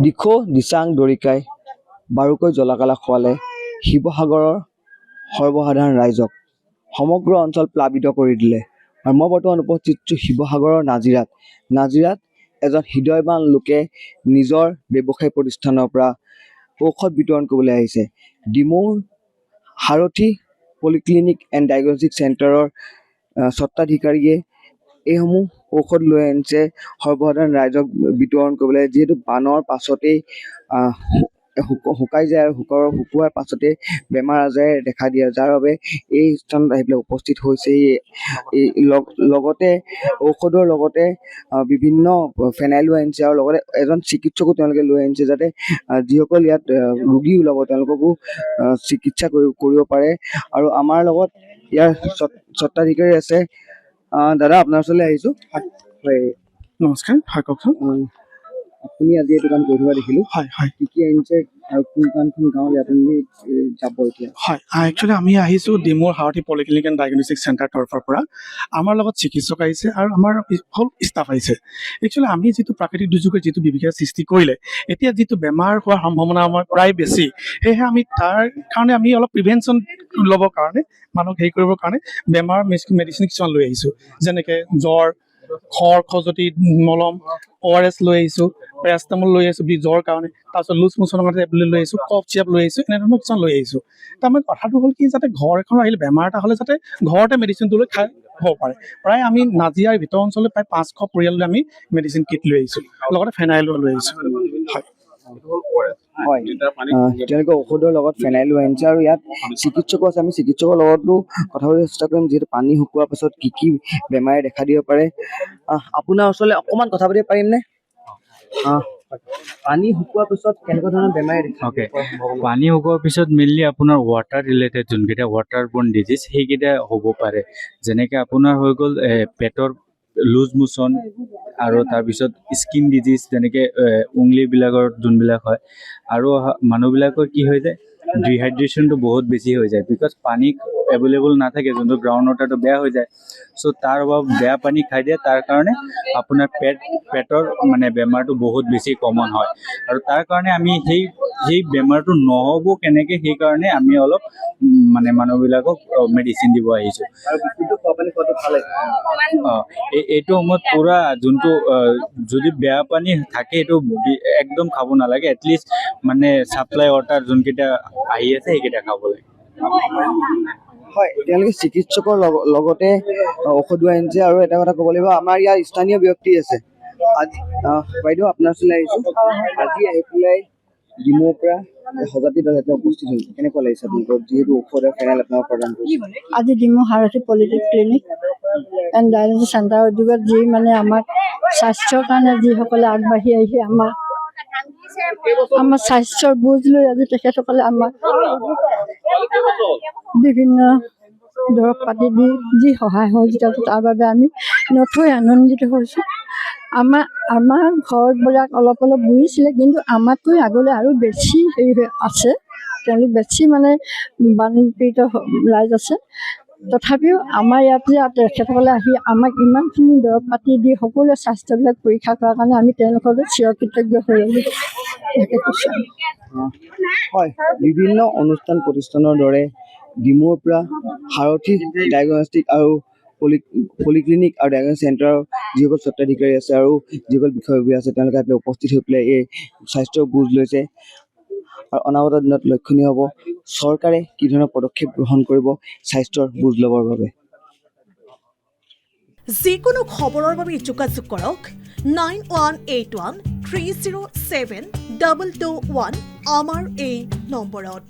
দিখৌ দিচাং দৰিকাই বাৰুকৈ জলাকালা খোৱালে শিৱসাগৰৰ সৰ্বসাধাৰণ ৰাইজক সমগ্ৰ অঞ্চল প্লাবিত কৰি দিলে। আৰু মই বৰ্তমান উপস্থিত শিৱসাগৰৰ নাজিৰাত এজন হৃদয়বান লোকে নিজৰ ব্যৱসায় প্ৰতিষ্ঠানৰ পৰা ঔষধ বিতৰণ কৰিবলৈ আহিছে। ডিমৌৰ সাৰথি পলিক্লিনিক এণ্ড ডায়েগনষ্টিক চেণ্টাৰৰ স্বত্বাধিকাৰীয়ে এইসমূহ ঔষধ লৈ আনিছে সৰ্বসাধাৰণ ৰাইজক বিতৰণ কৰিবলৈ। যিহেতু বানৰ পাছতেই শুকাই যায় আৰু শুকোৱাৰ পাছতে বেমাৰ আজাৰে দেখা দিয়ে, যাৰ বাবে এই স্থানত আহি পেলাই উপস্থিত হৈছে। লগতে ঔষধৰ লগতে বিভিন্ন ফেনাইলো আনিছে আৰু লগতে এজন চিকিৎসকো তেওঁলোকে লৈ আনিছে, যাতে যিসকল ইয়াত ৰোগী ওলাব তেওঁলোককো চিকিৎসা কৰিব পাৰে। আৰু আমাৰ লগত ইয়াৰ স্বত্বাধিকাৰী আছে। দাদা, আপোনাৰ ওচৰলৈ আহিছোঁ। হয়, নমস্কাৰ। হয়, কওকচোন। আপুনি আজি এইটো কাম কৰি থকা দেখিলোঁ। হয় হয় কি কি আনিছে আৰু কোন গাঁৱলৈ আপুনি যাব এতিয়া? হয়, একচুৱেলি আমি আহিছোঁ ডিমৌৰ সাৰথি পলিক্লিনিক এণ্ড ডায়েগনষ্টিক চেণ্টাৰ তৰফৰ পৰা। আমাৰ লগত চিকিৎসক আহিছে আৰু আমাৰ হ'ল ষ্টাফ আহিছে। একচুৱেলি আমি যিটো প্ৰাকৃতিক দুৰ্যোগৰ যিটো বিভীষিকাৰ সৃষ্টি কৰিলে, এতিয়া যিটো বেমাৰ হোৱাৰ সম্ভাৱনা আমাৰ প্ৰায় বেছি, সেয়েহে আমি তাৰ কাৰণে আমি অলপ প্ৰিভেনশ্যন ল'বৰ কাৰণে মানুহক হেৰি কৰিবৰ কাৰণে বেমাৰ মেডিচিন কিছুমান লৈ আহিছোঁ, যেনেকৈ জ্বৰ, খজুৱতি মলম, ORS লৈ আহিছোঁ, পেৰাচিটামল লৈ আহিছোঁ জ্বৰ কাৰণে, তাৰপিছত লুজ মোচনৰ কাৰণে টেবলেট লৈ আহিছোঁ, কফ চিৰাপ লৈ আহিছোঁ, এনেধৰণৰ কিছুমান লৈ আহিছোঁ। তাৰমানে কথাটো হ'ল কি, যাতে ঘৰ এখন আহিলে বেমাৰ এটা হ'লে যাতে ঘৰতে মেডিচিনটো লৈ খাই হ'ব পাৰে। প্ৰায় আমি নাজিৰাৰ ভিতৰ অঞ্চললৈ প্ৰায় 500 পৰিয়াললৈ আমি মেডিচিন কিট লৈ আহিছোঁ, লগতে ফেনাইলো লৈ আহিছোঁ। হয়, তেওঁলোকে ঔষধৰ লগত ফেনাইলো আনিছে আৰু ইয়াত চিকিৎসকো আছে। আমি চিকিৎসকৰ লগতো কথা পাতিব চেষ্টা কৰিম, যিহেতু পানী শুকোৱাৰ পাছত কি কি বেমাৰে দেখা দিব পাৰে। আপোনাৰ ওচৰলৈ অকণমান কথা পাতিব পাৰিমনে? পানী শুকোৱাৰ পিছত কেনেকুৱা ধৰণৰ বেমাৰে দেখা দিয়ে? পানী শুকোৱাৰ পিছত মেইনলি আপোনাৰ ৱাটাৰ ৰিলেটেড যোনকেইটা ৱাটাৰ বৰ্ন ডিজিজ সেইকেইটা হ'ব পাৰে। যেনেকৈ আপোনাৰ হৈ গ'ল পেটৰ লুজ মোচন আৰু তাৰপিছত স্কিন ডিজিজ, যেনেকৈ উংলিবিলাকৰ যোনবিলাক হয়। আৰু মানুহবিলাকৰ কি হৈ যায়, ডিহাইড্ৰেশ্যনটো বহুত বেছি হৈ যায়, বিকজ পানী এভেইলেবল নাথাকে, যোনটো গ্ৰাউণ্ড ৱাটাৰটো বেয়া হৈ যায়। চ' তাৰ অভাৱ বেয়া পানী খাই দিয়ে, তাৰ কাৰণে আপোনাৰ পেটৰ মানে বেমাৰটো বহুত বেছি কমন হয়। আৰু তাৰ কাৰণে আমি সেই বেমাৰটো নহ'ব কেনেকৈ, সেইকাৰণে আমি অলপ মানে মানুহবিলাকক মেডিচিন দিব আহিছোঁ। এইটো সময়ত পূৰা যোনটো যদি বেয়া পানী থাকে সেইটো একদম খাব নালাগে, এটলিষ্ট মানে ছাপ্লাই ৱাটাৰ যোনকেইটা আহি আছে সেইকেইটা খাব লাগে। হয়, তেওঁলোকে চিকিৎসকৰ লগতে ঔষধো আনিছে। আৰু এটা কথা ক'ব লাগিব, আমাৰ ইয়াৰ স্থানীয় ব্যক্তি আছে। আজি বাইদেউ, আপোনাৰ ওচৰলৈ আহিছোঁ। আজি আহি পেলাই ডিমৌৰ পৰা সজাতি দল এটা উপস্থিত হৈছে, কেনেকুৱা লাগিছে আপোনালোকৰ, যিহেতু ঔষধ আৰু ফেনাইল আপোনাক প্ৰদান কৰিছে? আজি ডিমৌ সাৰথি পলিক্লিনিক এণ্ড ডায়েগনষ্টিক চেণ্টাৰৰ উদ্যোগত যি মানে আমাক স্বাস্থ্যৰ কাৰণে যিসকলে আগবাঢ়ি আহিছে, আমাৰ স্বাস্থ্যৰ বুজ লৈ আজি তেখেতসকলে আমাক বিভিন্ন দৰৱ পাতি দি যি সহায় সহযোগিতা, তাৰ বাবে আমি নথৈ আনন্দিত হৈছোঁ। আমাৰ ঘৰবিলাক অলপ বুৰিছিলে, কিন্তু আমাতকৈ আগলৈ আৰু বেছি হেৰি আছে, তেওঁলোক বেছি মানে বানপীড়িত ৰাইজ আছে। তথাপিও আমাৰ ইয়াত যে তেখেতসকলে আহি আমাক ইমানখিনি দৰৱ পাতি দি সকলোৱে স্বাস্থ্যবিলাক পৰীক্ষা কৰাৰ কাৰণে আমি তেওঁলোকলৈ চিৰকৃতজ্ঞ হৈ ৰ'লোঁ। হয়, বিভিন্ন অনুষ্ঠান প্ৰতিষ্ঠানৰ দৰে ডিমৌৰ পৰা সাৰথি ডায়েগনষ্টিক আৰু পলিক্লিনিক আৰু ডায়েগনষ্টিক চেণ্টাৰৰ যিসকল স্বত্বাধিকাৰী আছে আৰু যিসকল বিষয়ববীয়া আছে, তেওঁলোকে উপস্থিত হৈ পেলাই এই স্বাস্থ্যৰ বুজ লৈছে। আৰু অনাগত দিনত লক্ষণীয় হ'ব চৰকাৰে কি ধৰণৰ পদক্ষেপ গ্ৰহণ কৰিব স্বাস্থ্যৰ বুজ ল'বৰ বাবে। যিকোনো খবৰৰ বাবে যোগাযোগ কৰক 9181307221 আমাৰ এই নম্বৰত।